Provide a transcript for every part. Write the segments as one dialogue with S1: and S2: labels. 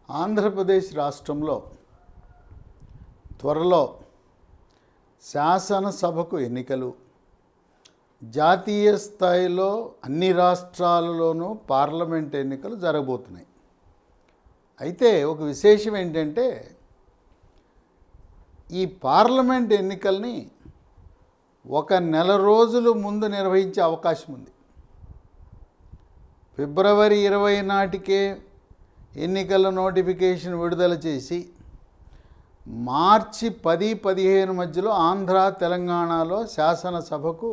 S1: ఆంధ్రప్రదేశ్ రాష్ట్రంలో త్వరలో శాసనసభకు ఎన్నికలు, జాతీయ స్థాయిలో అన్ని రాష్ట్రాలలోనూ పార్లమెంట్ ఎన్నికలు జరగబోతున్నాయి. అయితే ఒక విశేషం ఏంటంటే ఈ పార్లమెంట్ ఎన్నికల్ని ఒక నెల రోజుల ముందు నిర్వహించే అవకాశం ఉంది. ఫిబ్రవరి 20 నాటికే ఎన్నికల నోటిఫికేషన్ విడుదల చేసి మార్చి 10-15 మధ్యలో ఆంధ్ర తెలంగాణలో శాసనసభకు,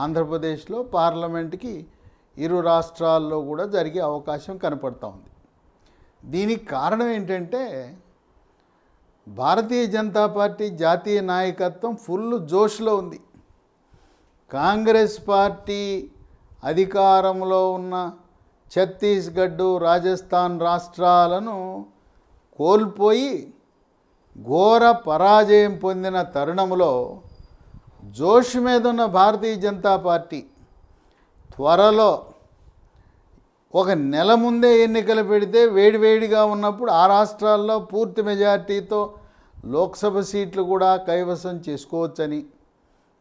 S1: ఆంధ్రప్రదేశ్లో పార్లమెంట్కి ఇరు రాష్ట్రాల్లో కూడా జరిగే అవకాశం కనపడుతూ ఉంది. దీనికి కారణం ఏంటంటే భారతీయ జనతా పార్టీ జాతీయ నాయకత్వం ఫుల్ జోష్లో ఉంది. కాంగ్రెస్ పార్టీ అధికారంలో ఉన్న ఛత్తీస్గఢ్, రాజస్థాన్ రాష్ట్రాలను కోల్పోయి ఘోర పరాజయం పొందిన తరుణంలో జోష్ మీద ఉన్న భారతీయ జనతా పార్టీ త్వరలో ఒక నెల ముందే ఎన్నికలు పెడితే వేడివేడిగా ఉన్నప్పుడు ఆ రాష్ట్రాల్లో పూర్తి మెజార్టీతో లోక్సభ సీట్లు కూడా కైవసం చేసుకోవచ్చని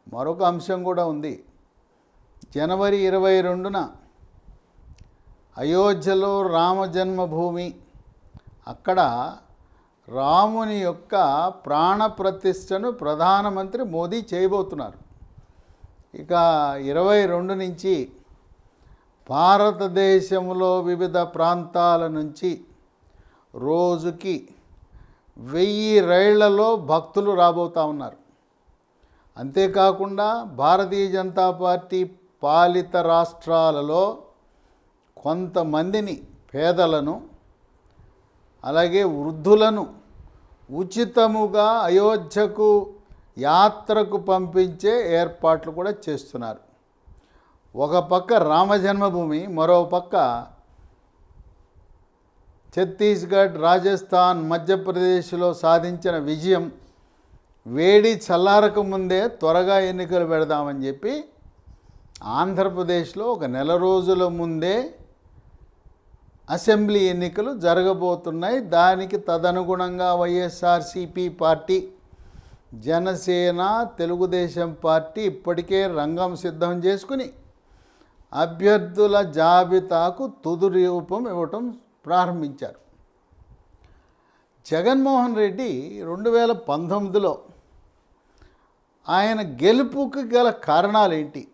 S1: మరొక అంశం కూడా ఉంది. జనవరి 22న అయోధ్యలో రామ జన్మభూమి, అక్కడ రాముని యొక్క ప్రాణ ప్రతిష్టను ప్రధానమంత్రి మోదీ చేయబోతున్నారు. ఇక 22 నుంచి భారతదేశంలో వివిధ ప్రాంతాల నుంచి రోజుకి 1000 రైళ్లలో భక్తులు రాబోతూ ఉన్నారు. అంతేకాకుండా భారతీయ జనతా పార్టీ పాలిత రాష్ట్రాలలో కొంతమందిని, పేదలను, అలాగే వృద్ధులను ఉచితముగా అయోధ్యకు యాత్రకు పంపించే ఏర్పాట్లు కూడా చేస్తున్నారు. ఒక పక్క రామజన్మభూమి, మరో పక్క ఛత్తీస్గఢ్, రాజస్థాన్, మధ్యప్రదేశ్లో సాధించిన విజయం వేడి చల్లారక ముందే త్వరగా ఎన్నికలు పెడదామని చెప్పి ఆంధ్రప్రదేశ్లో ఒక నెల రోజుల ముందే అసెంబ్లీ ఎన్నికలు జరగబోతున్నాయి. దానికి తదనుగుణంగా వైఎస్ఆర్సీపీ పార్టీ, జనసేన, తెలుగుదేశం పార్టీ ఇప్పటికే రంగం సిద్ధం చేసుకుని అభ్యర్థుల జాబితాకు తుది రూపం ఇవ్వటం ప్రారంభించారు. జగన్మోహన్ రెడ్డి 2019లో ఆయన గెలుపుకి గల కారణాలేంటి,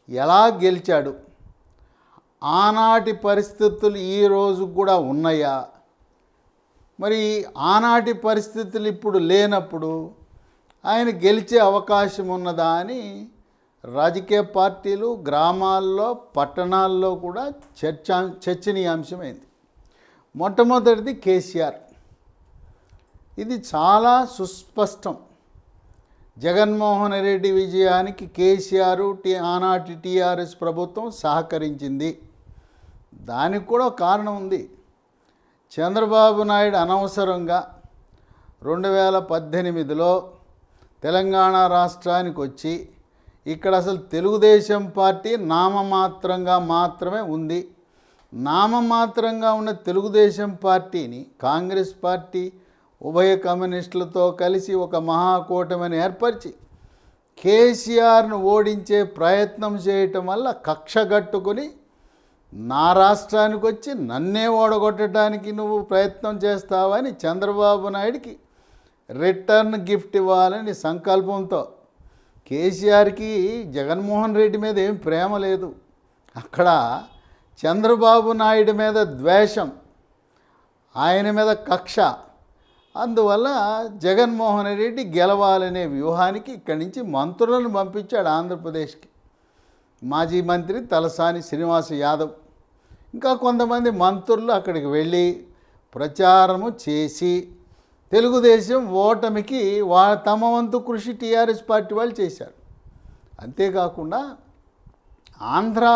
S1: ఎలా గెలిచాడు, ఆనాటి పరిస్థితులు ఈ రోజు కూడా ఉన్నాయా, మరి ఆనాటి పరిస్థితులు ఇప్పుడు లేనప్పుడు ఆయన గెలిచే అవకాశం ఉన్నదా అని రాజకీయ పార్టీలు, గ్రామాల్లో, పట్టణాల్లో కూడా చర్చనీయాంశమైంది. మొట్టమొదటిది కేసీఆర్. ఇది చాలా సుస్పష్టం. జగన్మోహన్ రెడ్డి విజయానికి కేసీఆర్, ఆనాటి టీఆర్ఎస్ ప్రభుత్వం సహకరించింది. దానికి కూడా కారణం ఉంది. చంద్రబాబు నాయుడు అనవసరంగా 2018లో తెలంగాణ రాష్ట్రానికి వచ్చి ఇక్కడ అసలు తెలుగుదేశం పార్టీ నామమాత్రంగా మాత్రమే ఉంది. నామమాత్రంగా ఉన్న తెలుగుదేశం పార్టీని కాంగ్రెస్ పార్టీ ఉభయ కమ్యూనిస్టులతో కలిసి ఒక మహాకూటమిని ఏర్పరిచి కేసీఆర్ను ఓడించే ప్రయత్నం చేయటం వల్ల కక్షగట్టుకుని నా రాష్ట్రానికి వచ్చి నన్నే ఓడగొట్టడానికి నువ్వు ప్రయత్నం చేస్తావని చంద్రబాబు నాయుడికి రిటర్న్ గిఫ్ట్ ఇవ్వాలని సంకల్పంతో, కేసీఆర్కి జగన్మోహన్ రెడ్డి మీద ఏం ప్రేమ లేదు, అక్కడ చంద్రబాబు నాయుడు మీద ద్వేషం, ఆయన మీద కక్ష. అందువల్ల జగన్మోహన్ రెడ్డి గెలవాలనే వ్యూహానికి ఇక్కడి నుంచి మంత్రులను పంపించాడు ఆంధ్రప్రదేశ్కి. మాజీ మంత్రి తలసాని శ్రీనివాస్ యాదవ్, ఇంకా కొంతమంది మంత్రులు అక్కడికి వెళ్ళి ప్రచారము చేసి తెలుగుదేశం ఓటమికి తమ వంతు కృషి టీఆర్ఎస్ పార్టీ వాళ్ళు చేశారు. అంతేకాకుండా ఆంధ్ర,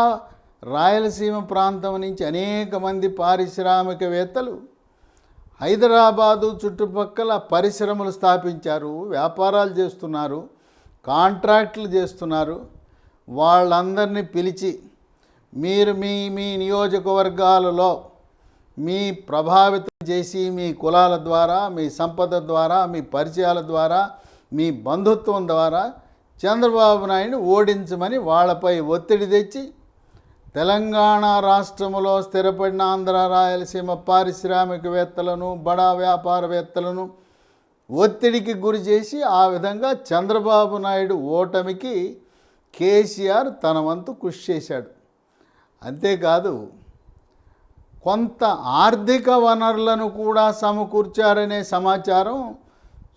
S1: రాయలసీమ ప్రాంతం నుంచి అనేక మంది పారిశ్రామికవేత్తలు హైదరాబాదు చుట్టుపక్కల పరిశ్రమలు స్థాపించారు, వ్యాపారాలు చేస్తున్నారు, కాంట్రాక్టులు చేస్తున్నారు. వాళ్ళందరినీ పిలిచి మీరు మీ మీ నియోజకవర్గాలలో మీ ప్రభావిత చేసి మీ కులాల ద్వారా, మీ సంపద ద్వారా, మీ పరిచయాల ద్వారా, మీ బంధుత్వం ద్వారా చంద్రబాబు నాయుడు ఓడించమని వాళ్ళపై ఒత్తిడి తెచ్చి తెలంగాణ రాష్ట్రంలో స్థిరపడిన ఆంధ్ర రాయలసీమ పారిశ్రామికవేత్తలను, బడా వ్యాపారవేత్తలను ఒత్తిడికి గురి చేసి ఆ విధంగా చంద్రబాబు నాయుడు ఓటమికి కేసీఆర్ తన వంతు కృషి చేశాడు. అంతేకాదు కొంత ఆర్థిక వనరులను కూడా సమకూర్చారనే సమాచారం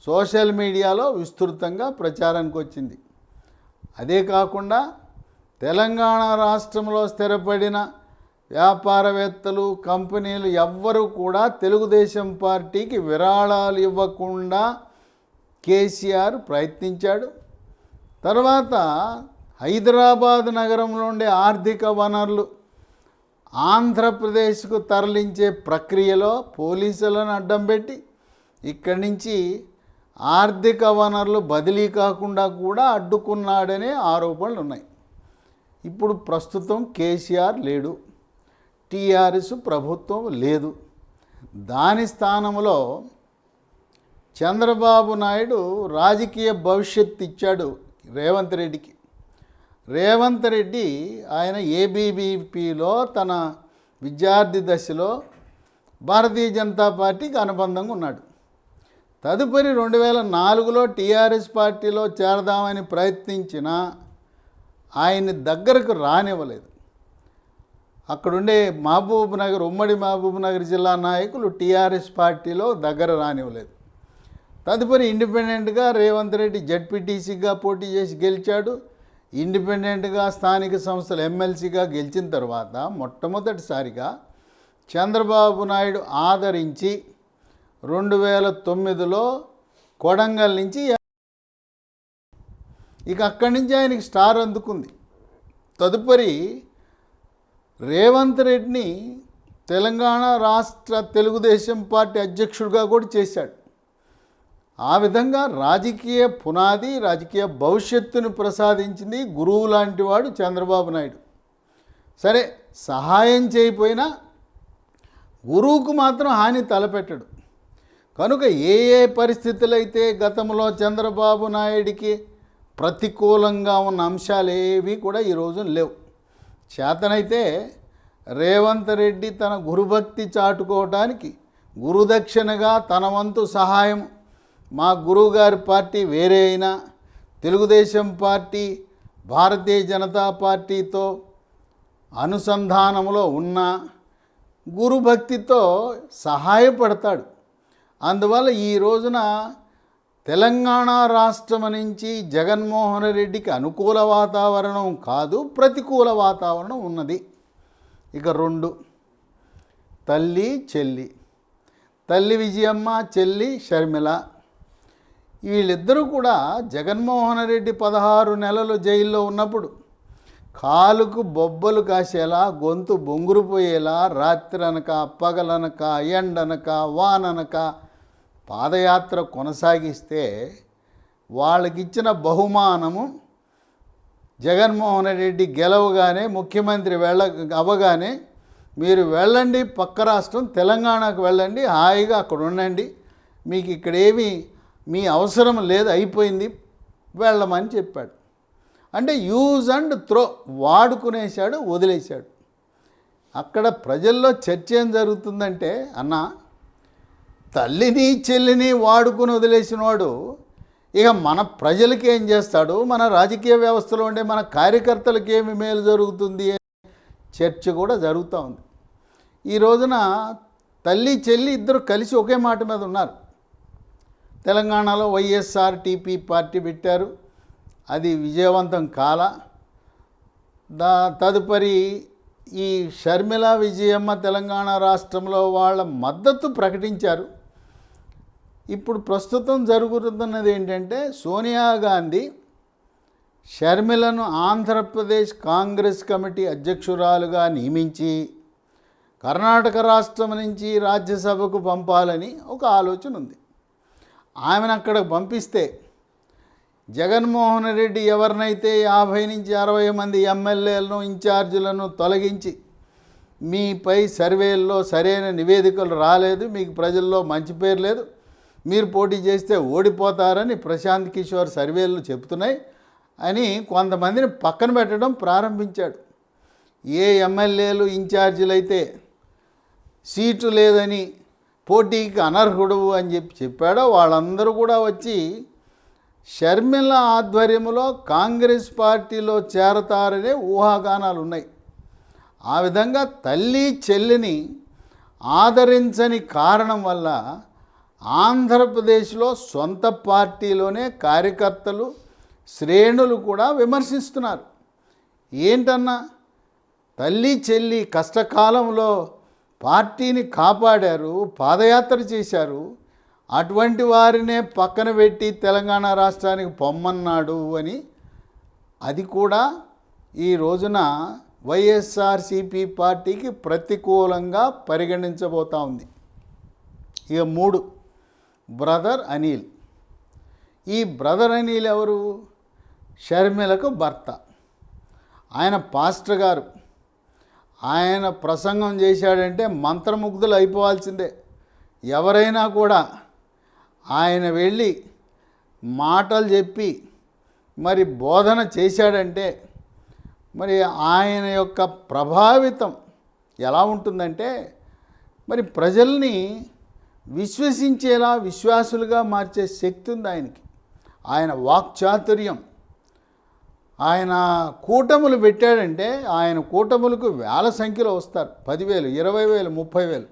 S1: సోషల్ మీడియాలో విస్తృతంగా ప్రచారానికి వచ్చింది. అదే కాకుండా తెలంగాణ రాష్ట్రంలో స్థిరపడిన వ్యాపారవేత్తలు, కంపెనీలు ఎవ్వరూ కూడా తెలుగుదేశం పార్టీకి విరాళాలు ఇవ్వకుండా కేసీఆర్ ప్రయత్నించాడు. తర్వాత హైదరాబాద్ నగరంలో ఉండే ఆర్థిక వనరులు ఆంధ్రప్రదేశ్కు తరలించే ప్రక్రియలో పోలీసులను అడ్డం పెట్టి ఇక్కడి నుంచి ఆర్థిక వనరులు బదిలీ కాకుండా కూడా అడ్డుకున్నాడనే ఆరోపణలు ఉన్నాయి. ఇప్పుడు ప్రస్తుతం కేసీఆర్ లేడు, టీఆర్ఎస్ ప్రభుత్వం లేదు. దాని స్థానంలో చంద్రబాబు నాయుడు రాజకీయ భవిష్యత్తు ఇచ్చాడు రేవంత్ రెడ్డికి. రేవంత్ రెడ్డి ఆయన ఏబీవీపీలో తన విద్యార్థి దశలో భారతీయ జనతా పార్టీకి అనుబంధంగా ఉన్నాడు. తదుపరి 2004లో టీఆర్ఎస్ పార్టీలో చేరదామని ప్రయత్నించినా ఆయన్ని దగ్గరకు రానివ్వలేదు. అక్కడుండే మహబూబ్ నగర్, ఉమ్మడి మహబూబ్ నగర్ జిల్లా నాయకులు టీఆర్ఎస్ పార్టీలో దగ్గర రానివ్వలేదు. తదుపరి ఇండిపెండెంట్గా రేవంత్ రెడ్డి జడ్పీటీసీగా పోటీ చేసి గెలిచాడు. ఇండిపెండెంట్గా స్థానిక సంస్థల ఎమ్మెల్సీగా గెలిచిన తర్వాత మొట్టమొదటిసారిగా చంద్రబాబు నాయుడు ఆదరించి 2009లో కొడంగల్ నుంచి ఇక అక్కడి నుంచి ఆయనకి స్టార్ అందుకుంది. తదుపరి రేవంత్ రెడ్డిని తెలంగాణ రాష్ట్ర తెలుగుదేశం పార్టీ అధ్యక్షుడిగా కూడా చేశాడు. ఆ విధంగా రాజకీయ పునాది, రాజకీయ భవిష్యత్తును ప్రసాదించింది గురువు లాంటి వాడు చంద్రబాబు నాయుడు. సరే, సహాయం చేయకపోయినా గురువుకు మాత్రం హాని తలపెట్టడు. కనుక ఏ ఏ పరిస్థితులైతే గతంలో చంద్రబాబు నాయుడికి ప్రతికూలంగా ఉన్న అంశాలు ఏవి కూడా ఈరోజు లేవు. చేతనైతే రేవంత్ రెడ్డి తన గురుభక్తి చాటుకోవడానికి గురుదక్షిణగా తన వంతు సహాయం, మా గురువుగారి పార్టీ వేరే అయినా తెలుగుదేశం పార్టీ భారతీయ జనతా పార్టీతో అనుసంధానంలో ఉన్న గురుభక్తితో సహాయపడతాడు. అందువల్ల ఈ రోజున తెలంగాణ రాష్ట్రం నుంచి జగన్మోహన్ రెడ్డికి అనుకూల వాతావరణం కాదు, ప్రతికూల వాతావరణం ఉన్నది. ఇక 2 తల్లి చెల్లి, తల్లి విజయమ్మ, చెల్లి షర్మిల, వీళ్ళిద్దరూ కూడా జగన్మోహన్ రెడ్డి 16 నెలలు జైల్లో ఉన్నప్పుడు కాలుకు బొబ్బలు కాసేలా, గొంతు బొంగురుపోయేలా రాత్రనక పగలనక ఎండనక వాననక పాదయాత్ర కొనసాగిస్తే వాళ్ళకిచ్చిన బహుమానము జగన్మోహన్ రెడ్డి గెలవగానే, ముఖ్యమంత్రి అవ్వగానే మీరు వెళ్ళండి, పక్క రాష్ట్రం తెలంగాణకు వెళ్ళండి, హాయిగా అక్కడ ఉండండి, మీకు ఇక్కడేమీ మీ అవసరం లేదు, అయిపోయింది, వెళ్ళమని చెప్పాడు. అంటే యూజ్ అండ్ త్రో, వాడుకునేశాడు, వదిలేశాడు. అక్కడ ప్రజల్లో చర్చ ఏం జరుగుతుందంటే, అన్న తల్లిని చెల్లిని వాడుకుని వదిలేసిన వాడు ఇక మన ప్రజలకి ఏం చేస్తాడు, మన రాజకీయ వ్యవస్థలో ఉండే మన కార్యకర్తలకి ఏమి మేలు జరుగుతుంది అనే చర్చ కూడా జరుగుతూ ఉంది. ఈ రోజున తల్లి చెల్లి ఇద్దరు కలిసి ఒకే మాట మీద ఉన్నారు. తెలంగాణలో వైఎస్ఆర్టీపీ పార్టీ పెట్టారు, అది విజయవంతం కాల. తదుపరి ఈ షర్మిల విజయమ్మ తెలంగాణ రాష్ట్రంలో వాళ్ళ మద్దతు ప్రకటించారు. ఇప్పుడు ప్రస్తుతం జరుగుతున్నది ఏంటంటే, సోనియా గాంధీ షర్మిలను ఆంధ్రప్రదేశ్ కాంగ్రెస్ కమిటీ అధ్యక్షురాలుగా నియమించి కర్ణాటక రాష్ట్రం నుంచి రాజ్యసభకు పంపాలని ఒక ఆలోచన ఉంది. ఆమెను అక్కడికి పంపిస్తే జగన్మోహన్ రెడ్డి ఎవరినైతే 50 నుంచి 60 మంది ఎమ్మెల్యేలను, ఇన్ఛార్జీలను తొలగించి మీపై సర్వేల్లో సరైన నివేదికలు రాలేదు, మీకు ప్రజల్లో మంచి పేరు లేదు, మీరు పోటీ చేస్తే ఓడిపోతారని ప్రశాంత్ కిషోర్ సర్వేలు చెబుతున్నాయి అని కొంతమందిని పక్కన పెట్టడం ప్రారంభించాడు. ఏ ఎమ్మెల్యేలు ఇన్ఛార్జీలు అయితే సీటు లేదని పోటీకి అనర్హుడు అని చెప్పాడో వాళ్ళందరూ కూడా వచ్చి షర్మిల ఆధ్వర్యంలో కాంగ్రెస్ పార్టీలో చేరతారనే ఊహాగానాలు ఉన్నాయి. ఆ విధంగా తల్లి చెల్లిని ఆదరించని కారణం వల్ల ఆంధ్రప్రదేశ్లో సొంత పార్టీలోనే కార్యకర్తలు శ్రేణులు కూడా విమర్శిస్తున్నారు. ఏంటన్నా, తల్లి చెల్లి కష్టకాలంలో పార్టీని కాపాడారు, పాదయాత్ర చేశారు, అటువంటి వారినే పక్కన పెట్టి తెలంగాణ రాష్ట్రానికి పొమ్మన్నాడు అని అది కూడా ఈ రోజున వైఎస్ఆర్సీపీ పార్టీకి ప్రతికూలంగా పరిగణించబోతూ ఉంది. ఇక 3, బ్రదర్ అనిల్. ఈ బ్రదర్ అనిల్ ఎవరు? షర్మిలకు భర్త. ఆయన పాస్టర్ గారు. ఆయన ప్రసంగం చేశాడంటే మంత్రముగ్ధులు అయిపోవాల్సిందే. ఎవరైనా కూడా ఆయన వెళ్ళి మాటలు చెప్పి మరి బోధన చేశాడంటే మరి ఆయన యొక్క ప్రభావితం ఎలా ఉంటుందంటే మరి ప్రజల్ని విశ్వసించేలా విశ్వాసులుగా మార్చే శక్తి ఉంది ఆయనకి. ఆయన వాక్చాతుర్యం. ఆయన కూటములు పెట్టాడంటే ఆయన కూటములకు వేల సంఖ్యలో వస్తారు. 10,000, 20,000, 30,000.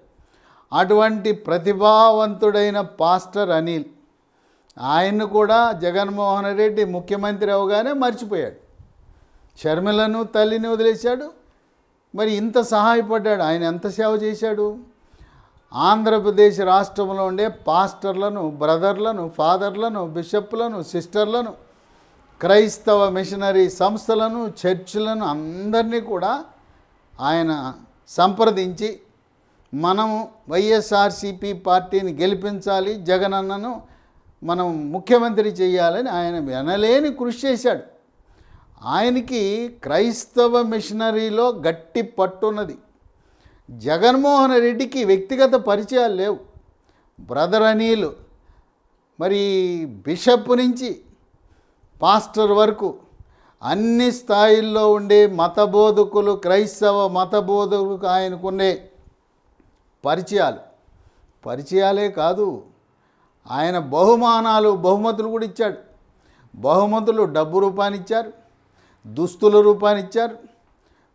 S1: అటువంటి ప్రతిభావంతుడైన పాస్టర్ అనిల్. ఆయన్ను కూడా జగన్మోహన్ రెడ్డి ముఖ్యమంత్రి అవగానే మర్చిపోయాడు. షర్మిలను తల్లిని వదిలేశాడు. మరి ఇంత సహాయపడ్డాడు. ఆయన ఎంత సేవ చేశాడు? ఆంధ్రప్రదేశ్ రాష్ట్రంలో ఉండే పాస్టర్లను, బ్రదర్లను, ఫాదర్లను, బిషప్లను, సిస్టర్లను, క్రైస్తవ మిషనరీ సంస్థలను, చర్చిలను అందరినీ కూడా ఆయన సంప్రదించి మనం వైఎస్ఆర్సీపీ పార్టీని గెలిపించాలి, జగనన్నను మనం ముఖ్యమంత్రి చేయాలని ఆయన వినలేని కృషి చేశాడు. ఆయనకి క్రైస్తవ మిషనరీలో గట్టి పట్టున్నది. జగన్మోహన్ రెడ్డికి వ్యక్తిగత పరిచయాలు లేవు. బ్రదర్ అనిల్ మరి బిషప్ నుంచి పాస్టర్ వరకు అన్ని స్థాయిల్లో ఉండే మతబోధకులు, క్రైస్తవ మతబోధకులకు ఆయనకున్నే పరిచయాలే కాదు, ఆయన బహుమతులు కూడా ఇచ్చాడు. బహుమతులు డబ్బు రూపానిచ్చారు, దుస్తుల రూపానిచ్చారు,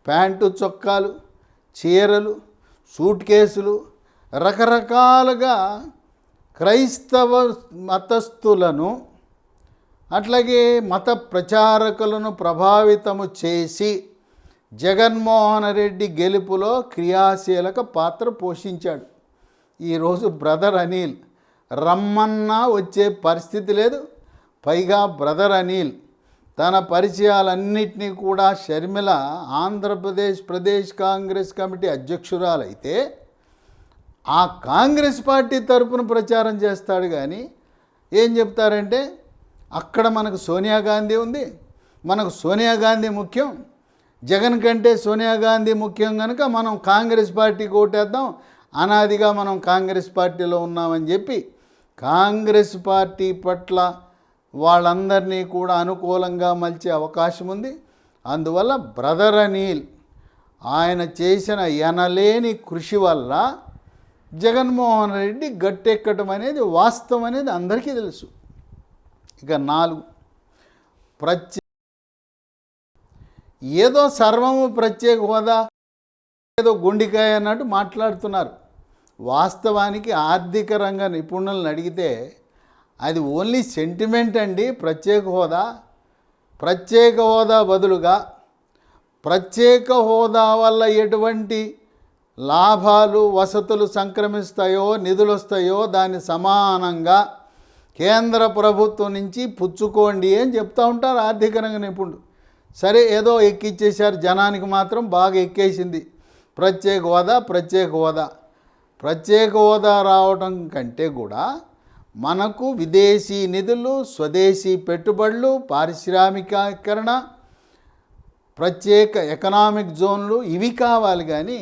S1: ప్యాంటు చొక్కాలు, చీరలు, సూట్ కేసులు, రకరకాలుగా క్రైస్తవ మతస్థులను అట్లాగే మత ప్రచారకులను ప్రభావితము చేసి జగన్మోహన్ రెడ్డి గెలుపులో క్రియాశీలక పాత్ర పోషించాడు. ఈరోజు బ్రదర్ అనిల్ రమ్మన్నా వచ్చే పరిస్థితి లేదు. పైగా బ్రదర్ అనిల్ తన పరిచయాలన్నింటినీ కూడా షర్మిల ఆంధ్రప్రదేశ్ ప్రదేశ్ కాంగ్రెస్ కమిటీ అధ్యక్షురాలైతే ఆ కాంగ్రెస్ పార్టీ తరపున ప్రచారం చేస్తాడు. కానీ ఏం చెప్తారంటే అక్కడ మనకు సోనియా గాంధీ ఉంది, మనకు సోనియా గాంధీ ముఖ్యం, జగన్ కంటే సోనియా గాంధీ ముఖ్యం కనుక మనం కాంగ్రెస్ పార్టీకి ఓటేద్దాం, అనాదిగా మనం కాంగ్రెస్ పార్టీలో ఉన్నామని చెప్పి కాంగ్రెస్ పార్టీ పట్ల వాళ్ళందరినీ కూడా అనుకూలంగా మలిచే అవకాశం ఉంది. అందువల్ల బ్రదర్ అనిల్ ఆయన చేసిన ఎనలేని కృషి వల్ల జగన్మోహన్ రెడ్డి గట్టెక్కడం అనేది వాస్తవం అనేది అందరికీ తెలుసు. ఇక 4, ఏదో సర్వము ప్రత్యేక హోదా, ఏదో గుండికాయ అన్నట్టు మాట్లాడుతున్నారు. వాస్తవానికి ఆర్థిక రంగ నిపుణులను అడిగితే అది ఓన్లీ సెంటిమెంట్ అండి. ప్రత్యేక హోదా బదులుగా ప్రత్యేక హోదా వల్ల ఎటువంటి లాభాలు వసతులు సంక్రమిస్తాయో, నిధులు వస్తాయో దాన్ని సమానంగా కేంద్ర ప్రభుత్వం నుంచి పుచ్చుకోండి అని చెప్తూ ఉంటారు ఆర్థిక రంగ నిపుణులు. సరే, ఏదో ఎక్కిచ్చేశారు, జనానికి మాత్రం బాగా ఎక్కేసింది ప్రత్యేక హోదా రావటం కంటే కూడా మనకు విదేశీ నిధులు, స్వదేశీ పెట్టుబడులు, పారిశ్రామికీకరణ, ప్రత్యేక ఎకనామిక్ జోన్లు ఇవి కావాలి. కానీ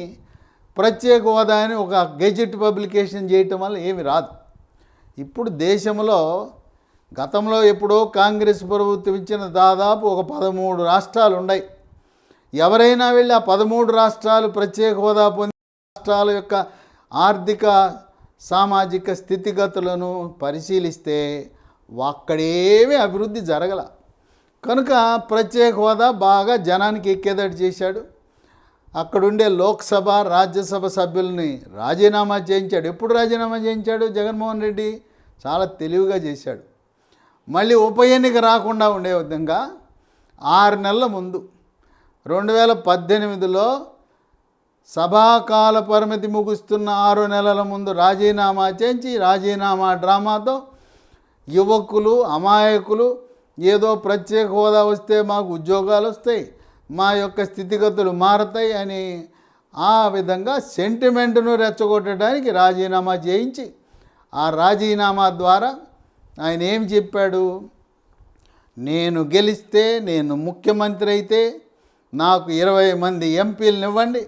S1: ప్రత్యేక హోదా అని ఒక గెజెట్ పబ్లికేషన్ చేయటం వల్ల ఏమి రాదు. ఇప్పుడు దేశంలో గతంలో ఎప్పుడో కాంగ్రెస్ ప్రభుత్వం ఇచ్చిన దాదాపు ఒక 13 రాష్ట్రాలు ఉన్నాయి. ఎవరైనా వెళ్ళి ఆ 13 రాష్ట్రాలు ప్రత్యేక హోదా పొందిన రాష్ట్రాల యొక్క ఆర్థిక సామాజిక స్థితిగతులను పరిశీలిస్తే అక్కడేమీ అభివృద్ధి జరగల. కనుక ప్రత్యేక హోదా బాగా జనానికి ఎక్కేదట్టు చేశాడు. అక్కడుండే లోక్సభ రాజ్యసభ సభ్యుల్ని రాజీనామా చేయించాడు. ఎప్పుడు రాజీనామా చేయించాడు జగన్మోహన్ రెడ్డి? చాలా తెలివిగా చేశాడు. మళ్ళీ ఉప ఎన్నిక రాకుండా ఉండే విధంగా 6 నెలల ముందు 2018లో సభాకాల పరిమితి ముగుస్తున్న 6 నెలల ముందు రాజీనామా చేయించి రాజీనామా డ్రామాతో యువకులు అమాయకులు ఏదో ప్రత్యేక హోదా వస్తే మాకు ఉద్యోగాలు వస్తాయి, మా యొక్క స్థితిగతులు మారతాయి అని ఆ విధంగా సెంటిమెంట్ను రెచ్చగొట్టడానికి రాజీనామా చేయించి ఆ రాజీనామా ద్వారా ఆయన ఏం చెప్పాడు? నేను గెలిస్తే, నేను ముఖ్యమంత్రి అయితే నాకు 20 మంది ఎంపీలను ఇవ్వండి,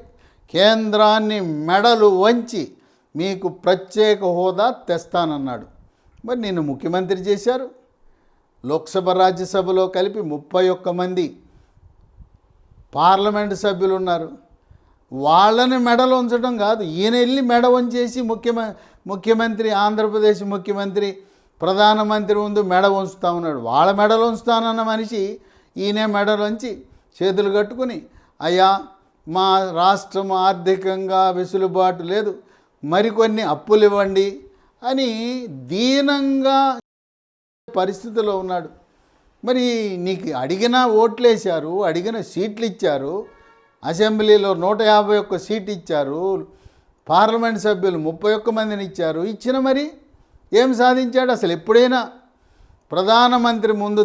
S1: కేంద్రాన్ని మెడలు వంచి మీకు ప్రత్యేక హోదా తెస్తానన్నాడు. మరి నేను ముఖ్యమంత్రి చేశారు. లోక్సభ రాజ్యసభలో కలిపి 31 మంది పార్లమెంటు సభ్యులు ఉన్నారు. వాళ్ళని మెడలు ఉంచడం కాదు, ఈయన వెళ్ళి మెడ వంచేసి ముఖ్యమంత్రి ఆంధ్రప్రదేశ్ ముఖ్యమంత్రి ప్రధానమంత్రి ముందు మెడ వంచుతా ఉన్నాడు. వాళ్ళ మెడలు ఉంచుతానన్న మనిషి ఈయనే మెడలోంచి చేతులు కట్టుకుని, అయ్యా మా రాష్ట్రం ఆర్థికంగా వెసులుబాటు లేదు, మరికొన్ని అప్పులు ఇవ్వండి అని దీనంగా పరిస్థితిలో ఉన్నాడు. మరి నీకు అడిగిన ఓట్లేశారు, అడిగిన సీట్లు ఇచ్చారు, అసెంబ్లీలో 151 సీట్ ఇచ్చారు, పార్లమెంట్ సభ్యులు 31 మందిని ఇచ్చారు. ఇచ్చిన మరి ఏం సాధించాడు? అసలు ఎప్పుడైనా ప్రధానమంత్రి ముందు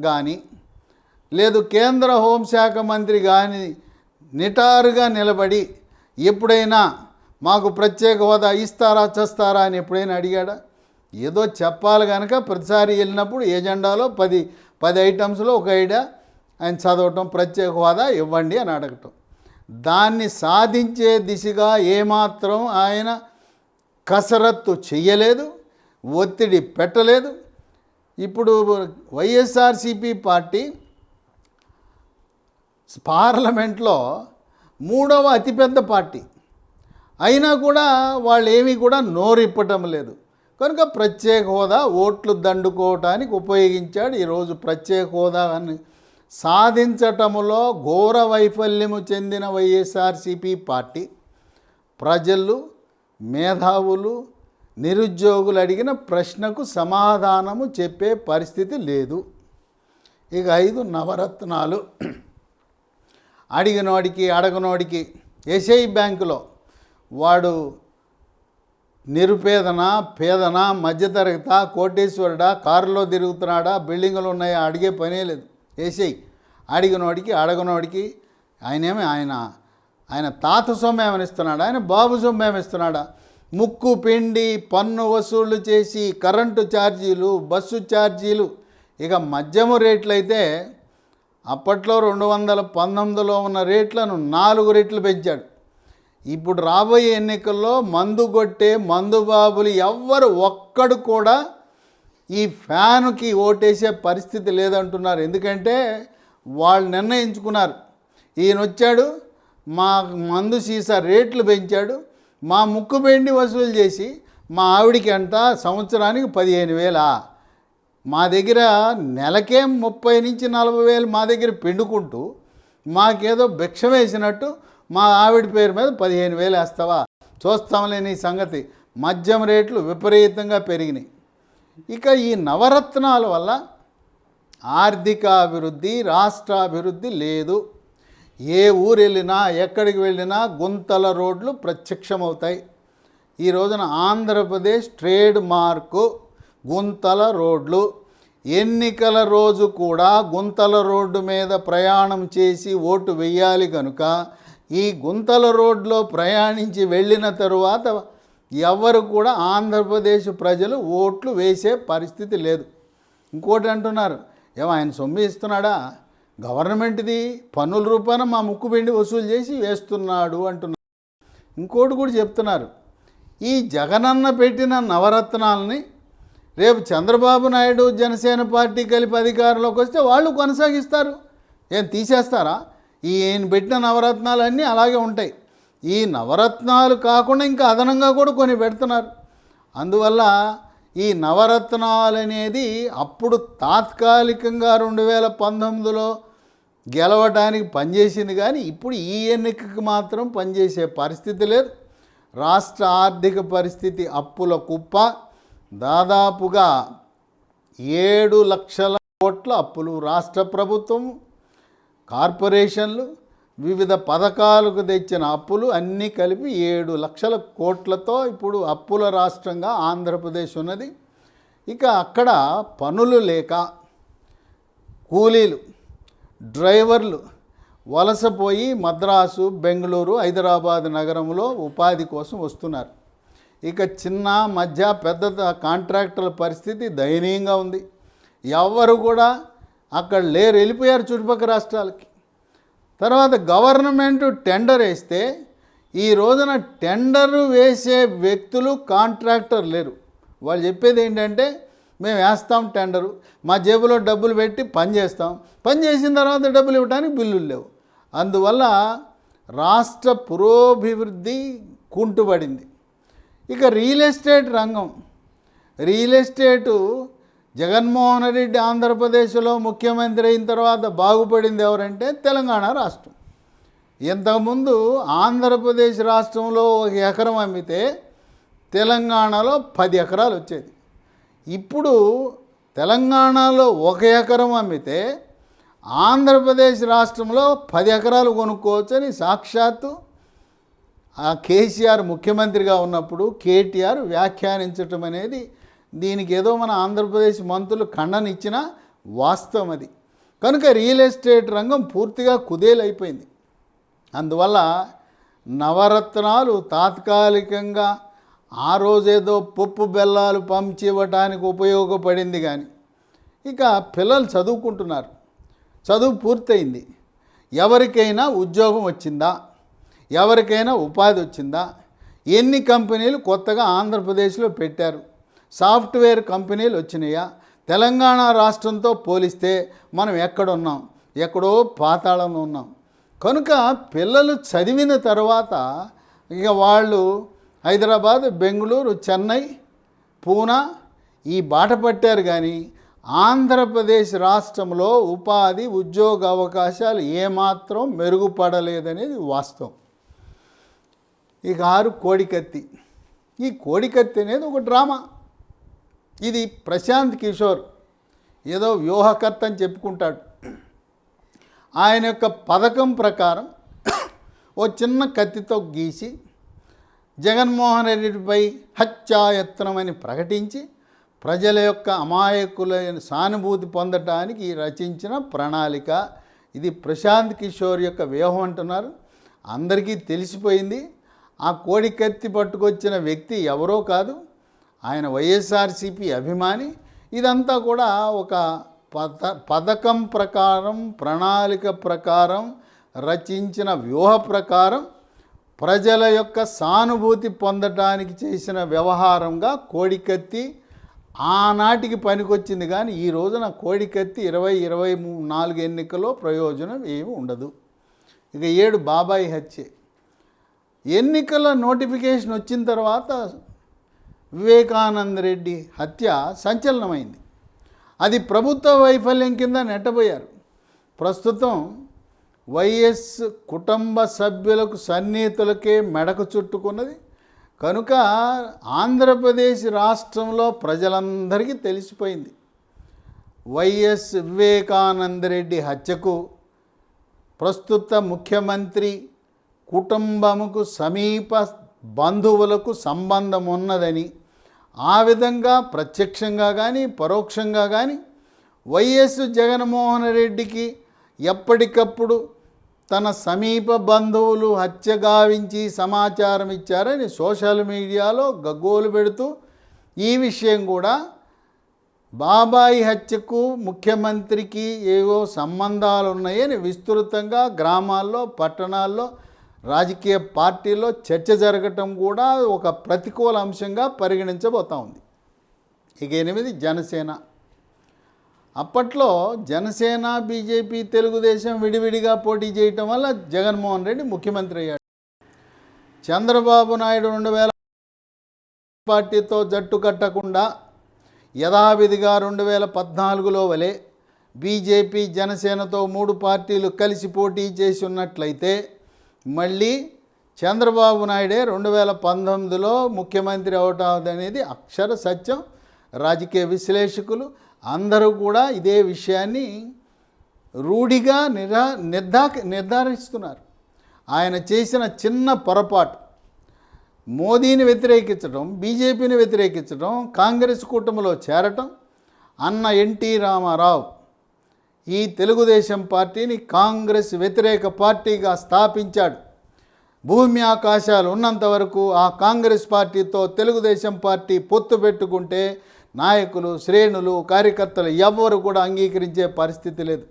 S1: కానీ లేదు కేంద్ర హోంశాఖ మంత్రి కానీ నిటారుగా నిలబడి ఎప్పుడైనా మాకు ప్రత్యేక హోదా ఇస్తారా చేస్తారా అని ఎప్పుడైనా అడిగాడా? ఏదో చెప్పాలి కనుక ప్రతిసారి వెళ్ళినప్పుడు ఏజెండాలో 10 ఐటమ్స్లో ఒక ఐడియా ఆయన చదవటం, ప్రత్యేక హోదా ఇవ్వండి అని అడగటం. దాన్ని సాధించే దిశగా ఏమాత్రం ఆయన కసరత్తు చెయ్యలేదు, ఒత్తిడి పెట్టలేదు. ఇప్పుడు వైఎస్ఆర్సిపి పార్టీ పార్లమెంట్లో 3వ అతిపెద్ద పార్టీ అయినా కూడా వాళ్ళు ఏమీ కూడా నోరిప్పటం లేదు. కనుక ప్రత్యేక హోదా ఓట్లు దండుకోవటానికి ఉపయోగించాడు. ఈరోజు ప్రత్యేక హోదాని సాధించటంలో ఘోర వైఫల్యము చెందిన వైఎస్ఆర్సిపి పార్టీ ప్రజలు, మేధావులు, నిరుద్యోగులు అడిగిన ప్రశ్నకు సమాధానము చెప్పే పరిస్థితి లేదు. ఇక 5 నవరత్నాలు అడిగినోడికి అడగనోడికి. ఎస్ఐ బ్యాంకులో వాడు నిరుపేదనా, పేదనా, మధ్యతరగతా, కోటేశ్వరుడా, కారులో తిరుగుతున్నాడా, బిల్డింగులు ఉన్నాయా అడిగే పనే లేదు. ఎస్ఐ అడిగినోడికి అడగనోడికి ఆయనేమి ఆయన తాత సొమ్ము ఏమనిస్తున్నాడా, ఆయన బాబు సొమ్ము ఏమిస్తున్నాడా? ముక్కు పిండి పన్ను వసూళ్లు చేసి కరెంటు ఛార్జీలు, బస్సు ఛార్జీలు, ఇక మద్యము రేట్లయితే అప్పట్లో 219లో ఉన్న రేట్లను 4 రెట్లు పెంచాడు. ఇప్పుడు రాబోయే ఎన్నికల్లో మందు కొట్టే మందుబాబులు ఎవ్వరు ఒక్కడు కూడా ఈ ఫ్యానుకి ఓటేసే పరిస్థితి లేదంటున్నారు. ఎందుకంటే వాళ్ళు నిర్ణయించుకున్నారు, ఈయన వచ్చాడు మా మందు సీసా రేట్లు పెంచాడు, మా ముక్కు పెండి వసూలు చేసి మా ఆవిడికి అంట సంవత్సరానికి 15,000, మా దగ్గర నెలకే 30 నుంచి 40 వేలు మా దగ్గర పిండుకుంటూ మాకేదో భిక్ష వేసినట్టు మా ఆవిడ పేరు మీద 15,000 వేస్తావా? చూస్తాంలే నీ సంగతి. మద్యం రేట్లు విపరీతంగా పెరిగినాయి. ఇక ఈ నవరత్నాల వల్ల ఆర్థిక అభివృద్ధి, రాష్ట్ర అభివృద్ధి లేదు. ఏ ఊరు వెళ్ళినా ఎక్కడికి వెళ్ళినా గుంతల రోడ్లు ప్రత్యక్షమవుతాయి. ఈ రోజున ఆంధ్రప్రదేశ్ ట్రేడ్ మార్కు గుంతల రోడ్లు. ఎన్నికల రోజు కూడా గుంతల రోడ్డు మీద ప్రయాణం చేసి ఓటు వేయాలి కనుక ఈ గుంతల రోడ్లో ప్రయాణించి వెళ్ళిన తరువాత ఎవరు కూడా ఆంధ్రప్రదేశ్ ప్రజలు ఓట్లు వేసే పరిస్థితి లేదు. ఇంకోటి అంటున్నారు, ఏమో ఆయన సొమ్ము ఇస్తున్నాడా? గవర్నమెంట్ది పన్నుల రూపాన మా ముక్కు పిండి వసూలు చేసి వేస్తున్నాడు అంటున్నారు. ఇంకోటి కూడా చెప్తున్నారు, ఈ జగనన్న పెట్టిన నవరత్నాలని రేపు చంద్రబాబు నాయుడు జనసేన పార్టీ కలిపి అధికారంలోకి వస్తే వాళ్ళు కొనసాగిస్తారు. ఏం తీసేస్తారా? ఈయన పెట్టిన నవరత్నాలన్నీ అలాగే ఉంటాయి. ఈ నవరత్నాలు కాకుండా ఇంకా అదనంగా కూడా కొన్ని పెడుతున్నారు. అందువల్ల ఈ నవరత్నాలు అనేది అప్పుడు తాత్కాలికంగా 2019లో గెలవడానికి పనిచేసింది, కానీ ఇప్పుడు ఈ ఎన్నికకి మాత్రం పనిచేసే పరిస్థితి లేదు. రాష్ట్ర ఆర్థిక పరిస్థితి అప్పుల కుప్ప. దాదాపుగా 7 లక్షల కోట్ల అప్పులు రాష్ట్ర ప్రభుత్వం, కార్పొరేషన్లు, వివిధ పథకాలకు తెచ్చిన అప్పులు అన్నీ కలిపి 7 లక్షల కోట్లతో ఇప్పుడు అప్పుల రాష్ట్రంగా ఆంధ్రప్రదేశ్ ఉన్నది. ఇక అక్కడ పనులు లేక కూలీలు, డ్రైవర్లు వలసపోయి మద్రాసు, బెంగళూరు, హైదరాబాద్ నగరంలో ఉపాధి కోసం వస్తున్నారు. ఇక చిన్న మధ్య పెద్ద కాంట్రాక్టర్ల పరిస్థితి దయనీయంగా ఉంది. ఎవరు కూడా అక్కడ లేరు, వెళ్ళిపోయారు చుట్టుపక్కల రాష్ట్రాలకి. తర్వాత గవర్నమెంట్ టెండర్ వేస్తే ఈ రోజున టెండర్ వేసే వ్యక్తులు కాంట్రాక్టర్ లేరు. వాళ్ళు చెప్పేది ఏంటంటే, మేము వేస్తాం టెండరు, మా జేబులో డబ్బులు పెట్టి పని చేస్తాం, పని చేసిన తర్వాత డబ్బులు ఇవ్వడానికి బిల్లులు లేవు. అందువల్ల రాష్ట్ర పురోభివృద్ధి కుంటుపడింది. ఇక రియల్ ఎస్టేట్ రంగం, రియల్ ఎస్టేటు జగన్మోహన్ రెడ్డి ఆంధ్రప్రదేశ్లో ముఖ్యమంత్రి అయిన తర్వాత బాగుపడింది ఎవరంటే తెలంగాణ రాష్ట్రం. ఇంతకుముందు ఆంధ్రప్రదేశ్ రాష్ట్రంలో 1 ఎకరం అమ్మితే తెలంగాణలో 10 ఎకరాలు వచ్చేది. ఇప్పుడు తెలంగాణలో 1 ఎకరం అమ్మితే ఆంధ్రప్రదేశ్ రాష్ట్రంలో 10 ఎకరాలు కొనుక్కోవచ్చని సాక్షాత్తు ఆ కేసీఆర్ ముఖ్యమంత్రిగా ఉన్నప్పుడు కేటీఆర్ వ్యాఖ్యానించటం అనేది, దీనికి ఏదో మన ఆంధ్రప్రదేశ్ మంత్రులు ఖండన ఇచ్చిన వాస్తవం అది. కనుక రియల్ ఎస్టేట్ రంగం పూర్తిగా కుదేలైపోయింది. అందువల్ల నవరత్నాలు తాత్కాలికంగా ఆ రోజేదో పప్పు బెల్లాలు పంచి ఇవ్వటానికి ఉపయోగపడింది, కానీ ఇక పిల్లలు చదువుకుంటున్నారు, చదువు పూర్తయింది, ఎవరికైనా ఉద్యోగం వచ్చిందా, ఎవరికైనా ఉపాధి వచ్చిందా, ఎన్ని కంపెనీలు కొత్తగా ఆంధ్రప్రదేశ్లో పెట్టారు, సాఫ్ట్వేర్ కంపెనీలు వచ్చినాయా, తెలంగాణ రాష్ట్రంతో పోలిస్తే మనం ఎక్కడున్నాం, ఎక్కడో పాతాళంలో ఉన్నాం. కనుక పిల్లలు చదివిన తర్వాత ఇక వాళ్ళు హైదరాబాద్, బెంగళూరు, చెన్నై, పూనా ఈ బాట పట్టారు, కానీ ఆంధ్రప్రదేశ్ రాష్ట్రంలో ఉపాధి, ఉద్యోగ అవకాశాలు ఏమాత్రం మెరుగుపడలేదనేది వాస్తవం. ఇక 6 కోడికత్తి. ఈ కోడికత్తి అనేది ఒక డ్రామా. ఇది ప్రశాంత్ కిషోర్ ఏదో వ్యూహకర్త అని చెప్పుకుంటాడు. ఆయన యొక్క పథకం ప్రకారం ఓ చిన్న కత్తితో గీసి జగన్మోహన్ రెడ్డిపై హత్యాయత్నమని ప్రకటించి ప్రజల యొక్క అమాయకులైన సానుభూతి పొందటానికి రచించిన ప్రణాళిక ఇది. ప్రశాంత్ కిషోర్ యొక్క వ్యూహం అంటున్నారు. అందరికీ తెలిసిపోయింది. ఆ కోడికత్తి పట్టుకొచ్చిన వ్యక్తి ఎవరో కాదు, ఆయన వైఎస్ఆర్సీపీ అభిమాని. ఇదంతా కూడా ఒక పథకం ప్రకారం, ప్రణాళిక ప్రకారం రచించిన వ్యూహ ప్రకారం ప్రజల యొక్క సానుభూతి పొందటానికి చేసిన వ్యవహారంగా కోడికత్తి ఆనాటికి పనికొచ్చింది. కానీ ఈ రోజున కోడికత్తి 2024 ఎన్నికల్లో ప్రయోజనం ఏమి ఉండదు. ఇక 7 బాబాయి హత్య. ఎన్నికల నోటిఫికేషన్ వచ్చిన తర్వాత వివేకానంద రెడ్డి హత్య సంచలనమైంది. అది ప్రభుత్వ వైఫల్యం కింద నెట్టబోయారు. ప్రస్తుతం వైఎస్ కుటుంబ సభ్యులకు, సన్నిహితులకే మెడకు చుట్టుకున్నది. కనుక ఆంధ్రప్రదేశ్ రాష్ట్రంలో ప్రజలందరికీ తెలిసిపోయింది. వైఎస్ వివేకానంద రెడ్డి హత్యకు ప్రస్తుత ముఖ్యమంత్రి కుటుంబముకు, సమీప బంధువులకు సంబంధం ఉన్నదని, ఆ విధంగా ప్రత్యక్షంగా కానీ పరోక్షంగా కానీ వైఎస్ జగన్మోహన్ రెడ్డికి ఎప్పటికప్పుడు తన సమీప బంధువులు హత్య గావించి సమాచారం ఇచ్చారని సోషల్ మీడియాలో గగ్గోలు పెడుతూ ఈ విషయం కూడా బాబాయి హత్యకు ముఖ్యమంత్రికి ఏవో సంబంధాలు ఉన్నాయని విస్తృతంగా గ్రామాల్లో, పట్టణాల్లో రాజకీయ పార్టీలో చర్చ జరగటం కూడా ఒక ప్రతికూల అంశంగా పరిగణించబోతా ఉంది. ఇక 8 జనసేన. అప్పట్లో జనసేన, బీజేపీ, తెలుగుదేశం విడివిడిగా పోటీ చేయటం వల్ల జగన్మోహన్ రెడ్డి ముఖ్యమంత్రి అయ్యాడు. చంద్రబాబు నాయుడు 2000 పార్టీతో జట్టు కట్టకుండా యథావిధిగా 2014లో వలె బీజేపీ, జనసేనతో 3 పార్టీలు కలిసి పోటీ చేసి ఉన్నట్లయితే మళ్ళీ చంద్రబాబు నాయుడే 2019లో ముఖ్యమంత్రి అవుతాదనేది అక్షర సత్యం. రాజకీయ విశ్లేషకులు అందరూ కూడా ఇదే విషయాన్ని రూఢిగా నిర్ధారిస్తున్నారు. ఆయన చేసిన చిన్న పొరపాటు మోదీని వ్యతిరేకించడం, బీజేపీని వ్యతిరేకించడం, కాంగ్రెస్ కూటమిలో చేరటం. అన్న ఎన్టీ రామారావు ఈ తెలుగుదేశం పార్టీని కాంగ్రెస్ వ్యతిరేక పార్టీగా స్థాపించాడు. భూమి ఆకాశాలు ఉన్నంత వరకు ఆ కాంగ్రెస్ పార్టీతో తెలుగుదేశం పార్టీ పొత్తు పెట్టుకుంటే నాయకులు, శ్రేణులు, కార్యకర్తలు ఎవ్వరు కూడా అంగీకరించే పరిస్థితి లేదు.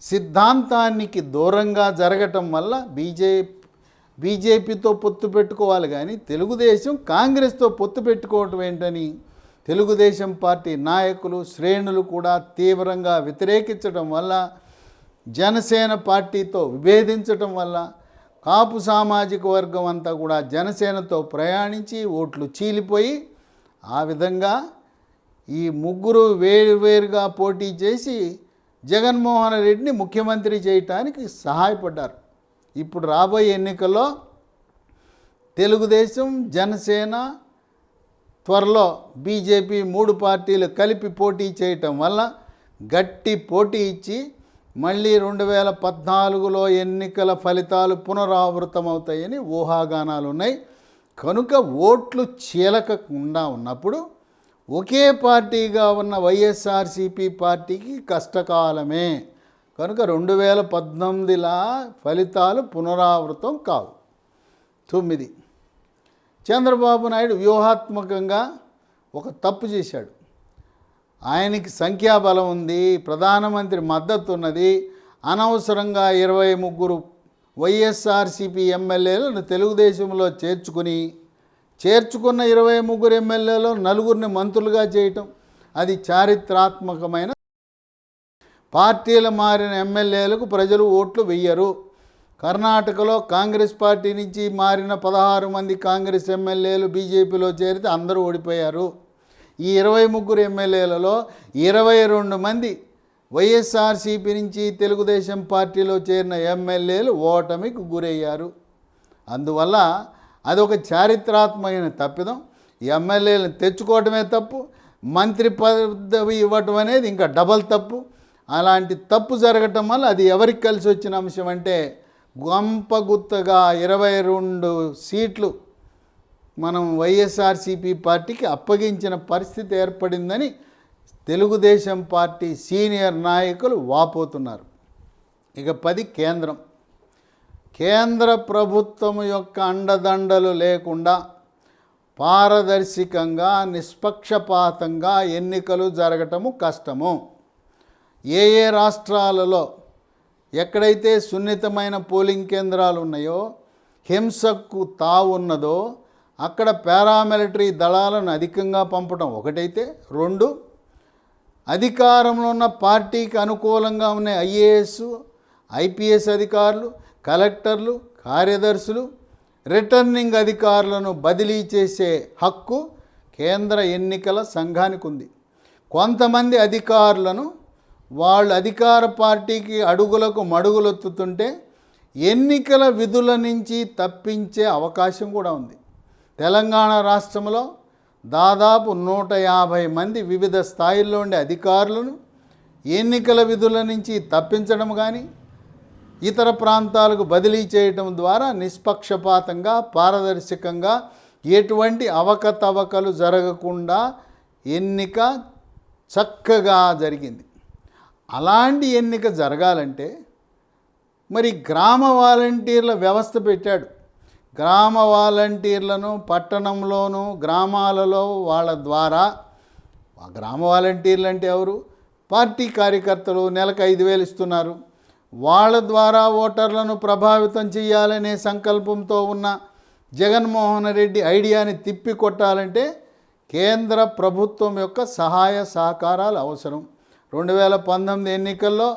S1: సిద్ధాంతానికి దూరంగా జరగటం వల్ల బీజేపీతో పొత్తు పెట్టుకోవాలి కానీ తెలుగుదేశం కాంగ్రెస్తో పొత్తు పెట్టుకోవటం ఏంటని తెలుగుదేశం పార్టీ నాయకులు, శ్రేణులు కూడా తీవ్రంగా వ్యతిరేకించడం వల్ల, జనసేన పార్టీతో విభేదించడం వల్ల కాపు సామాజిక వర్గం అంతా కూడా జనసేనతో ప్రయాణించి ఓట్లు చీలిపోయి ఆ విధంగా ఈ ముగ్గురు వేరువేరుగా పోటీ చేసి జగన్మోహన్ రెడ్డిని ముఖ్యమంత్రి చేయటానికి సహాయపడ్డారు. ఇప్పుడు రాబోయే ఎన్నికల్లో తెలుగుదేశం, జనసేన, త్వరలో బీజేపీ 3 పార్టీలు కలిపి పోటీ చేయటం వల్ల గట్టి పోటీ ఇచ్చి మళ్ళీ 2014లో ఎన్నికల ఫలితాలు పునరావృతమవుతాయని ఊహాగానాలు ఉన్నాయి. కనుక ఓట్లు చీలకకుండా ఉన్నప్పుడు ఒకే పార్టీగా ఉన్న వైఎస్ఆర్సీపీ పార్టీకి కష్టకాలమే. కనుక 2019లా ఫలితాలు పునరావృతం కావు. 9 చంద్రబాబు నాయుడు వ్యూహాత్మకంగా ఒక తప్పు చేశాడు. ఆయనకి సంఖ్యాబలం ఉంది, ప్రధానమంత్రి మద్దతు ఉన్నది. అనవసరంగా 23 వైఎస్ఆర్సీపీ ఎమ్మెల్యేలను తెలుగుదేశంలో చేర్చుకున్న 23 ఎమ్మెల్యేలో 4 మంత్రులుగా చేయటం అది చారిత్రాత్మకమైన. పార్టీలు మారిన ఎమ్మెల్యేలకు ప్రజలు ఓట్లు వెయ్యరు. కర్ణాటకలో కాంగ్రెస్ పార్టీ నుంచి మారిన 16 మంది కాంగ్రెస్ ఎమ్మెల్యేలు బీజేపీలో చేరితే అందరూ ఓడిపోయారు. ఈ 23 ఎమ్మెల్యేలలో 22 మంది వైఎస్ఆర్సీపీ నుంచి తెలుగుదేశం పార్టీలో చేరిన ఎమ్మెల్యేలు ఓటమికి గురయ్యారు. అందువల్ల అదొక చారిత్రాత్మకమైన తప్పిదం. ఎమ్మెల్యేలను తెచ్చుకోవటమే తప్పు, మంత్రి పదవి ఇవ్వటం అనేది ఇంకా డబల్ తప్పు. అలాంటి తప్పు జరగటం వల్ల అది ఎవరికి కలిసి వచ్చిన అంశం అంటే గొంపగుత్తగా 22 సీట్లు మనం వైఎస్ఆర్సీపీ పార్టీకి అప్పగించిన పరిస్థితి ఏర్పడిందని తెలుగుదేశం పార్టీ సీనియర్ నాయకులు వాపోతున్నారు. ఇక 10 కేంద్ర ప్రభుత్వం యొక్క అండదండలు లేకుండా పారదర్శకంగా, నిష్పక్షపాతంగా ఎన్నికలు జరగటము కష్టము. ఏ రాష్ట్రాలలో ఎక్కడైతే సున్నితమైన పోలింగ్ కేంద్రాలు ఉన్నాయో, హింసకు తావున్నదో అక్కడ పారామిలిటరీ దళాలను అధికంగా పంపడం ఒకటైతే, 2 అధికారంలో ఉన్న పార్టీకి అనుకూలంగా ఉన్న ఐఏఎస్, ఐపీఎస్ అధికారులు, కలెక్టర్లు, కార్యదర్శులు, రిటర్నింగ్ అధికారులను బదిలీ చేసే హక్కు కేంద్ర ఎన్నికల సంఘానికి ఉంది. కొంతమంది అధికారులను వాళ్ళు అధికార పార్టీకి అడుగులకు మడుగులొత్తుతుంటే ఎన్నికల విధుల నుంచి తప్పించే అవకాశం కూడా ఉంది. తెలంగాణ రాష్ట్రంలో దాదాపు 150 మంది వివిధ స్థాయిల్లో ఉండే అధికారులను ఎన్నికల విధుల నుంచి తప్పించడం కానీ ఇతర ప్రాంతాలకు బదిలీ చేయటం ద్వారా నిష్పక్షపాతంగా, పారదర్శకంగా ఎటువంటి అవకతవకలు జరగకుండా ఎన్నిక చక్కగా జరిగింది. అలాంటి ఎన్నిక జరగాలంటే మరి గ్రామ వాలంటీర్ల వ్యవస్థ పెట్టాడు. గ్రామ వాలంటీర్లను పట్టణంలోనూ గ్రామాలలో వాళ్ళ ద్వారా, గ్రామ వాలంటీర్లు అంటే ఎవరు? పార్టీ కార్యకర్తలు నెలకు 5,000 ఇస్తున్నారు. వాళ్ళ ద్వారా ఓటర్లను ప్రభావితం చేయాలనే సంకల్పంతో ఉన్న జగన్మోహన్ రెడ్డి ఐడియాని తిప్పికొట్టాలంటే కేంద్ర ప్రభుత్వం యొక్క సహాయ సహకారాలు అవసరం. 2019 ఎన్నికల్లో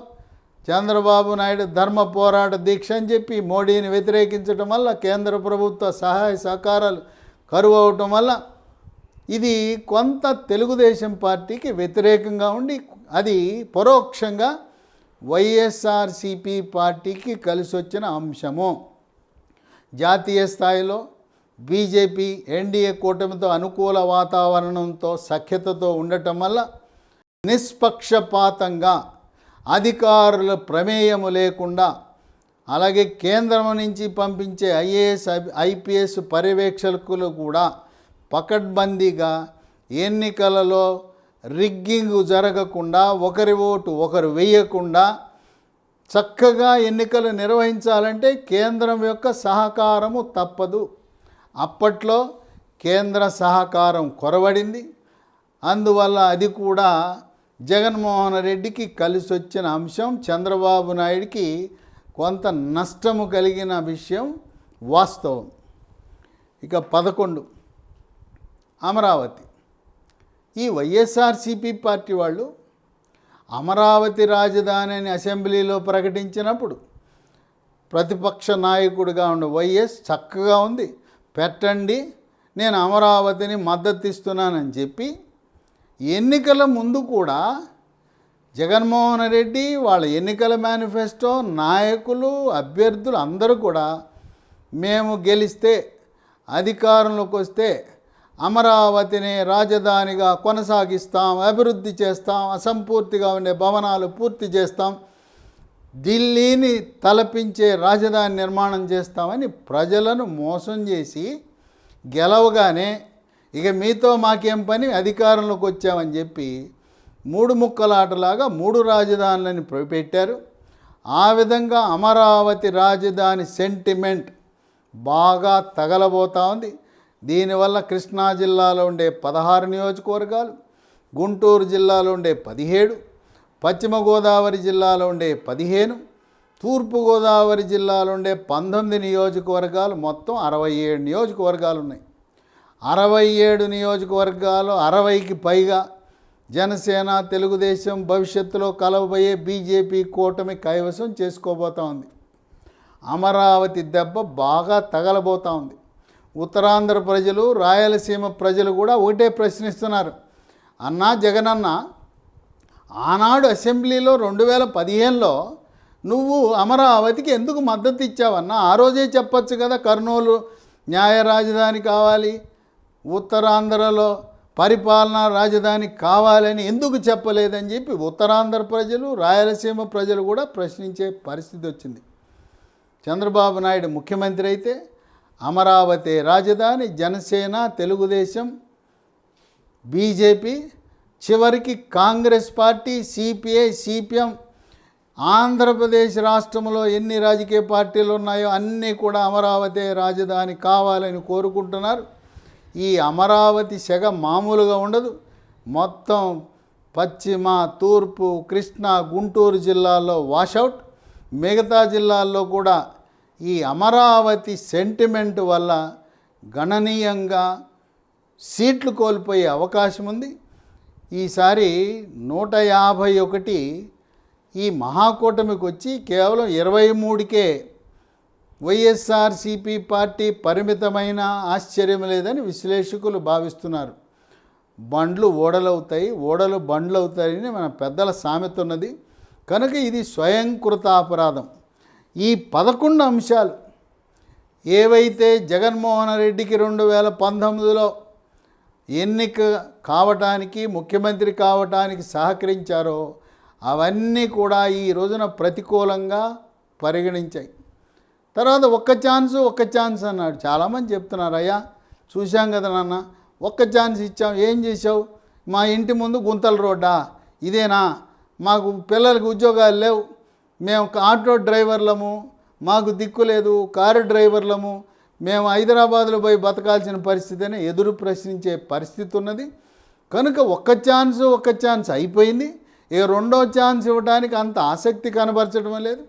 S1: చంద్రబాబు నాయుడు ధర్మ పోరాట దీక్ష అని చెప్పి మోడీని వ్యతిరేకించడం వల్ల కేంద్ర ప్రభుత్వ సహాయ సహకారాలు కరువు అవటం వల్ల ఇది కొంత తెలుగుదేశం పార్టీకి వ్యతిరేకంగా ఉండి అది పరోక్షంగా వైఎస్ఆర్సీపీ పార్టీకి కలిసి వచ్చిన అంశము. జాతీయ స్థాయిలో బీజేపీ ఎన్డీఏ కూటమితో అనుకూల వాతావరణంతో సఖ్యతతో ఉండటం వల్ల నిష్పక్షపాతంగా అధికారుల ప్రమేయము లేకుండా అలాగే కేంద్రం నుంచి పంపించే ఐఏఎస్ ఐపీఎస్ పర్యవేక్షకులు కూడా పకడ్బందీగా ఎన్నికలలో రిగ్గింగ్ జరగకుండా ఒకరి ఓటు ఒకరు వేయకుండా చక్కగా ఎన్నికలు నిర్వహించాలంటే కేంద్రం యొక్క సహకారము తప్పదు. అప్పట్లో కేంద్ర సహకారం కొరవడింది. అందువల్ల అది కూడా జగన్మోహన్ రెడ్డికి కలిసి వచ్చిన అంశం. చంద్రబాబు నాయుడికి కొంత నష్టము కలిగిన విషయం వాస్తవం. ఇక 11 అమరావతి. ఈ వైఎస్ఆర్సీపీ పార్టీ వాళ్ళు అమరావతి రాజధాని అని అసెంబ్లీలో ప్రకటించినప్పుడు ప్రతిపక్ష నాయకుడిగా ఉన్న వైఎస్ చక్కగా ఉంది, పెట్టండి, నేను అమరావతిని మద్దతు ఇస్తున్నానని చెప్పి ఎన్నికల ముందు కూడా జగన్మోహన్ రెడ్డి వాళ్ళ ఎన్నికల మేనిఫెస్టో నాయకులు అభ్యర్థులు అందరూ కూడా మేము గెలిస్తే అధికారంలోకి వస్తే అమరావతిని రాజధానిగా కొనసాగిస్తాం, అభివృద్ధి చేస్తాం, అసంపూర్తిగా ఉండే భవనాలు పూర్తి చేస్తాం, ఢిల్లీని తలపించే రాజధాని నిర్మాణం చేస్తామని ప్రజలను మోసం చేసి గెలవగానే ఇక మీతో మాకేం పని, అధికారంలోకి వచ్చామని చెప్పి 3 ముక్కలాటలాగా 3 రాజధానులని పెట్టారు. ఆ విధంగా అమరావతి రాజధాని సెంటిమెంట్ బాగా తగలబోతూ ఉంది. దీనివల్ల కృష్ణా జిల్లాలో ఉండే 16 నియోజకవర్గాలు, గుంటూరు జిల్లాలో ఉండే 17, పశ్చిమ గోదావరి జిల్లాలో ఉండే 15, తూర్పుగోదావరి జిల్లాలో ఉండే 19 నియోజకవర్గాలు, మొత్తం 67 నియోజకవర్గాలు ఉన్నాయి. 67 నియోజకవర్గాలు 60కి పైగా జనసేన తెలుగుదేశం భవిష్యత్తులో కలవబోయే బీజేపీ కూటమి కైవసం చేసుకోబోతూ ఉంది. అమరావతి దెబ్బ బాగా తగలబోతూ ఉంది. ఉత్తరాంధ్ర ప్రజలు, రాయలసీమ ప్రజలు కూడా ఒకటే ప్రశ్నిస్తున్నారు. అన్నా జగనన్న, ఆనాడు అసెంబ్లీలో 2015లో నువ్వు అమరావతికి ఎందుకు మద్దతు ఇచ్చావన్నా? ఆ రోజే చెప్పచ్చు కదా, కర్నూలు న్యాయ రాజధాని కావాలి, ఉత్తరాంధ్రలో పరిపాలనా రాజధాని కావాలని ఎందుకు చెప్పలేదని చెప్పి ఉత్తరాంధ్ర ప్రజలు, రాయలసీమ ప్రజలు కూడా ప్రశ్నించే పరిస్థితి వచ్చింది. చంద్రబాబు నాయుడు ముఖ్యమంత్రి అయితే అమరావతి రాజధాని, జనసేన, తెలుగుదేశం, బీజేపీ, చివరికి Congress party, CPI, CPM, Andhra Pradesh రాష్ట్రంలో ఎన్ని రాజకీయ పార్టీలు ఉన్నాయో అన్నీ కూడా అమరావతి రాజధాని కావాలని కోరుకుంటున్నారు. ఈ అమరావతి సెగ మామూలుగా ఉండదు. మొత్తం పశ్చిమ, తూర్పు, కృష్ణా, గుంటూరు జిల్లాల్లో వాషౌట్, మిగతా జిల్లాల్లో కూడా ఈ అమరావతి సెంటిమెంట్ వల్ల గణనీయంగా సీట్లు కోల్పోయే అవకాశం ఉంది. ఈసారి 151 ఈ మహాకూటమికి వచ్చి కేవలం 23కే వైఎస్ఆర్సీపీ పార్టీ పరిమితమైన ఆశ్చర్యం లేదని విశ్లేషకులు భావిస్తున్నారు. బండ్లు ఓడలవుతాయి, ఓడలు బండ్లు అవుతాయని మన పెద్దల సామెత ఉన్నది. కనుక ఇది స్వయంకృత అపరాధం. ఈ 11 అంశాలు ఏవైతే జగన్మోహన్ రెడ్డికి 2019లో ఎన్నిక కావటానికి, ముఖ్యమంత్రి కావటానికి సహకరించారో అవన్నీ కూడా ఈ రోజున ప్రతికూలంగా పరిగణించాయి. తర్వాత ఒక్క ఛాన్స్ అన్నాడు. చాలామంది చెప్తున్నారు, అయ్యా చూశాం కదా నాన్న, ఒక్క ఛాన్స్ ఇచ్చాం, ఏం చేసావు? మా ఇంటి ముందు గుంతల రోడ్డా, ఇదేనా? మాకు పిల్లలకి ఉద్యోగాలు లేవు, మేము ఆటో డ్రైవర్లము, మాకు దిక్కు లేదు, కారు డ్రైవర్లము, మేము హైదరాబాద్లో పోయి బతకాల్సిన పరిస్థితి అని ఎదురు ప్రశ్నించే పరిస్థితి ఉన్నది. కనుక ఒక్క ఛాన్స్ అయిపోయింది. ఇక రెండో ఛాన్స్ ఇవ్వడానికి అంత ఆసక్తి కనబరచడం లేదు.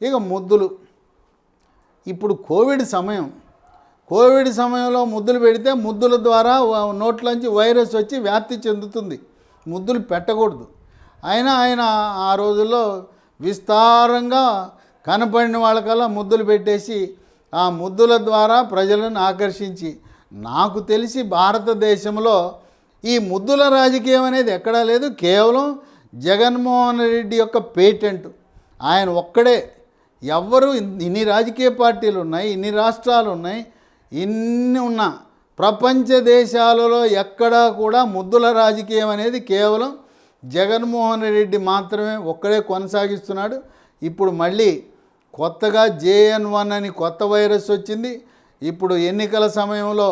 S1: ఇక ముద్దులు. ఇప్పుడు కోవిడ్ సమయంలో ముద్దులు పెడితే ముద్దుల ద్వారా నోట్లోంచి వైరస్ వచ్చి వ్యాప్తి చెందుతుంది. ముద్దులు పెట్టకూడదు. అయినా ఆయన ఆ రోజుల్లో విస్తారంగా కనపడిన వాళ్ళకల్లా ముద్దులు పెట్టేసి ఆ ముద్దుల ద్వారా ప్రజలను ఆకర్షించి, నాకు తెలిసి భారతదేశంలో ఈ ముద్దుల రాజకీయం అనేది ఎక్కడా లేదు. కేవలం జగన్మోహన్ రెడ్డి యొక్క పేటెంట్. ఆయన ఒక్కడే. ఎవ్వరూ ఇన్ని రాజకీయ పార్టీలు ఉన్నాయి, ఇన్ని రాష్ట్రాలు ఉన్నాయి, ఇన్ని ఉన్నా ప్రపంచ దేశాలలో ఎక్కడా కూడా ముద్దుల రాజకీయం అనేది కేవలం జగన్మోహన్ రెడ్డి మాత్రమే ఒక్కడే కొనసాగిస్తున్నాడు. ఇప్పుడు మళ్ళీ కొత్తగా JN.1 అని కొత్త వైరస్ వచ్చింది. ఇప్పుడు ఎన్నికల సమయంలో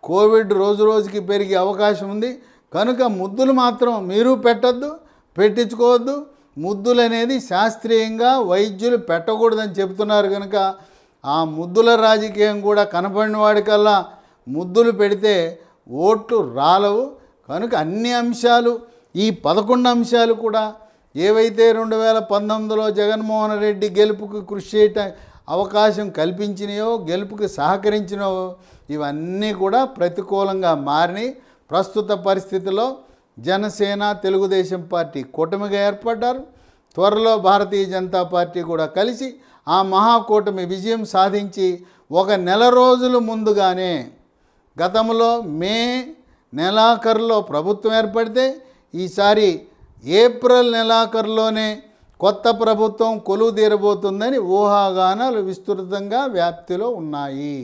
S1: కోవిడ్ రోజు రోజుకి పెరిగే అవకాశం ఉంది. కనుక ముద్దులు మాత్రం మీరు పెట్టద్దు, పెట్టించుకోవద్దు. ముద్దులు అనేది శాస్త్రీయంగా వైద్యులు పెట్టకూడదని చెబుతున్నారు. కనుక ఆ ముద్దుల రాజకీయం కూడా కనపడిన వాడికల్లా ముద్దులు పెడితే ఓట్లు రాలవు. కనుక అన్ని అంశాలు, ఈ 11 అంశాలు కూడా ఏవైతే 2019లో జగన్మోహన్ రెడ్డి గెలుపుకు కృషి చేయటం అవకాశం కల్పించినాయో, గెలుపుకి సహకరించినాయో, ఇవన్నీ కూడా ప్రతికూలంగా మారినాయి. ప్రస్తుత పరిస్థితిలో జనసేన, తెలుగుదేశం పార్టీ కూటమిగా ఏర్పడ్డారు. త్వరలో భారతీయ జనతా పార్టీ కూడా కలిసి ఆ మహాకూటమి విజయం సాధించి ఒక నెల రోజులు ముందుగానే, గతంలో మే నెలాఖరులో ప్రభుత్వం ఏర్పడితే ఈసారి ఏప్రిల్ నెలాఖరులోనే కొత్త ప్రభుత్వం కొలువు తీరబోతుందని ఊహాగానాలు విస్తృతంగా వ్యాప్తిలో ఉన్నాయి.